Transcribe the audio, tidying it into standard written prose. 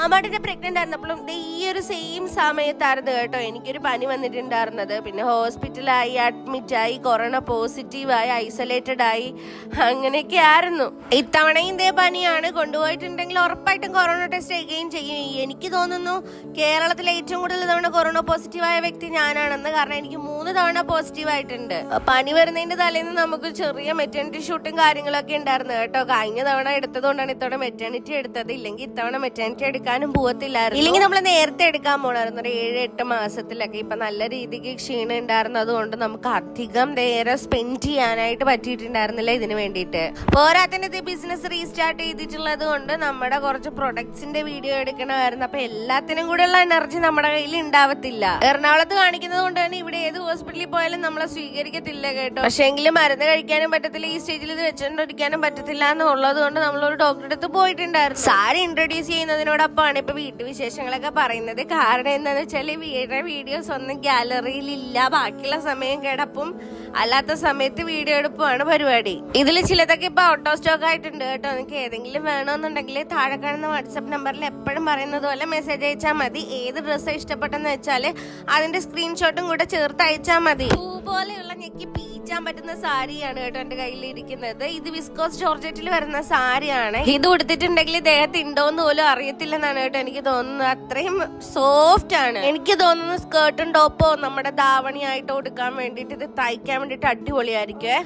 മാമാട്ടിന്റെ pregnant ആയിരുന്നപ്പോഴും ഈ ഒരു same സമയത്തായിരുന്നു കേട്ടോ എനിക്കൊരു പനി വന്നിട്ടുണ്ടായിരുന്നത്. പിന്നെ ഹോസ്പിറ്റലായി, അഡ്മിറ്റായി, കൊറോണ പോസിറ്റീവായി, ഐസൊലേറ്റഡ് ആയി, അങ്ങനെയൊക്കെ ആയിരുന്നു. ഇത്തവണയും ഇതേ പനിയാണ്. കൊണ്ടുപോയിട്ടുണ്ടെങ്കിൽ ഉറപ്പായിട്ടും കൊറോണ ടെസ്റ്റ് ചെയ്യുകയും ചെയ്യും. എനിക്ക് തോന്നുന്നു കേരളത്തിലെ ഏറ്റവും കൂടുതൽ തവണ കൊറോണ പോസിറ്റീവായ വ്യക്തി ഞാനാണെന്ന്. കാരണം എനിക്ക് 3 തവണ പോസിറ്റീവ് ആയിട്ടുണ്ട്. പനി വരുന്നതിന്റെ തലേന്ന് നമുക്ക് ചെറിയ മെറ്റേണിറ്റി ഷൂട്ടും കാര്യങ്ങളൊക്കെ ഉണ്ടായിരുന്നു കേട്ടോ. കഴിഞ്ഞ തവണ എടുത്തതുകൊണ്ടാണ് ഇത്തവണ മെറ്റേണിറ്റി എടുത്തത്. ഇല്ലെങ്കിൽ ഇത്തവണ മെറ്റേണിറ്റി എടുക്കാനും പോകത്തില്ലായിരുന്നു. ഇല്ലെങ്കിൽ നമ്മൾ നേരത്തെ എടുക്കാൻ പോണായിരുന്നു, ഒരു 7-8 മാസത്തിലൊക്കെ. ഇപ്പൊ നല്ല രീതിക്ക് ക്ഷീണം ഉണ്ടായിരുന്നു. അതുകൊണ്ട് നമുക്ക് അധികം നേരം സ്പെൻഡ് ചെയ്യാനായിട്ട് പറ്റിയിട്ടുണ്ടായിരുന്നില്ല ഇതിന് വേണ്ടിയിട്ട്. പോരാത്തിന്റെ ഇത് ബിസിനസ് റീസ്റ്റാർട്ട് ചെയ്തിട്ടുള്ളത് കൊണ്ട് നമ്മുടെ കുറച്ച് പ്രൊഡക്ട്സിന്റെ വീഡിയോ എടുക്കണമായിരുന്നു. അപ്പൊ എല്ലാത്തിനും കൂടെയുള്ള എനർജി നമ്മുടെ കയ്യിൽ ഉണ്ടാവത്തില്ല. എറണാകുളത്ത് കാണിക്കുന്നത് കൊണ്ട് തന്നെ ഇവിടെ ഏത് ഹോസ്പിറ്റലിൽ പോയാലും നമ്മളെ സ്വീകരിക്കത്തില്ല കേട്ടോ. പക്ഷെ എങ്കിലും മരുന്ന് കഴിക്കാനും പറ്റത്തില്ല, ഈ സ്റ്റേജിൽ ഇത് വെച്ചോണ്ടിരിക്കാനും പറ്റത്തില്ല എന്നുള്ളത് കൊണ്ട് നമ്മളൊരു ഡോക്ടറെ അടുത്ത് പോയിട്ടുണ്ടായിരുന്നു. സാരി ഇൻട്രൊഡ്യൂസ് ചെയ്യുന്നതിനോടൊപ്പമാണ് ഇപ്പൊ വീട്ടുവിശേഷങ്ങളൊക്കെ പറയുന്നത്. കാരണം എന്താണെന്ന് വെച്ചാൽ വീഡിയോസ് ഒന്നും ഗാലറിയിൽ ഇല്ല. ബാക്കിയുള്ള സമയം കിടപ്പും, അല്ലാത്ത സമയത്ത് വീഡിയോ എടുപ്പുമാണ് പരിപാടി. ഇതിൽ ചിലതൊക്കെ ഇപ്പൊ ഔട്ട് ഓഫ് സ്റ്റോക്ക് ആയിട്ടുണ്ട് കേട്ടോ. നിങ്ങൾക്ക് ഏതെങ്കിലും വേണമെന്നുണ്ടെങ്കിൽ താഴെ കാണുന്ന വാട്സ്ആപ്പ് നമ്പറിൽ എപ്പോഴും പറയുന്നത് പോലെ മെസ്സേജ് അയച്ചാൽ മതി. ഏത് ഡ്രസ്സ് ഇഷ്ടപ്പെട്ടെന്ന് വെച്ചാൽ അതിന്റെ സ്ക്രീൻഷോട്ടും കൂടെ ചേർത്ത് അയച്ചാൽ മതി. പോലെയുള്ള ഞെക്കി പീച്ചാൻ പറ്റുന്ന സാരിയാണ് കേട്ടോ എന്റെ കയ്യിൽ ഇരിക്കുന്നത്. ഇത് വിസ്കോസ് ജോർജറ്റിൽ വരുന്ന സാരിയാണ്. ഇത് ഉടുത്തിട്ടുണ്ടെങ്കിൽ ദേഹത്ത് ഉണ്ടോന്ന് പോലും അറിയത്തില്ലെന്നാണ് കേട്ടോ എനിക്ക് തോന്നുന്നത്. അത്രയും സോഫ്റ്റ് ആണ്. എനിക്ക് തോന്നുന്നു സ്കേർട്ടും ടോപ്പോ നമ്മുടെ ധാവണിയായിട്ട് ഉടുക്കാൻ വേണ്ടിട്ട്, ഇത് തയ്ക്കാൻ വേണ്ടിട്ട് അടിപൊളിയായിരിക്കും.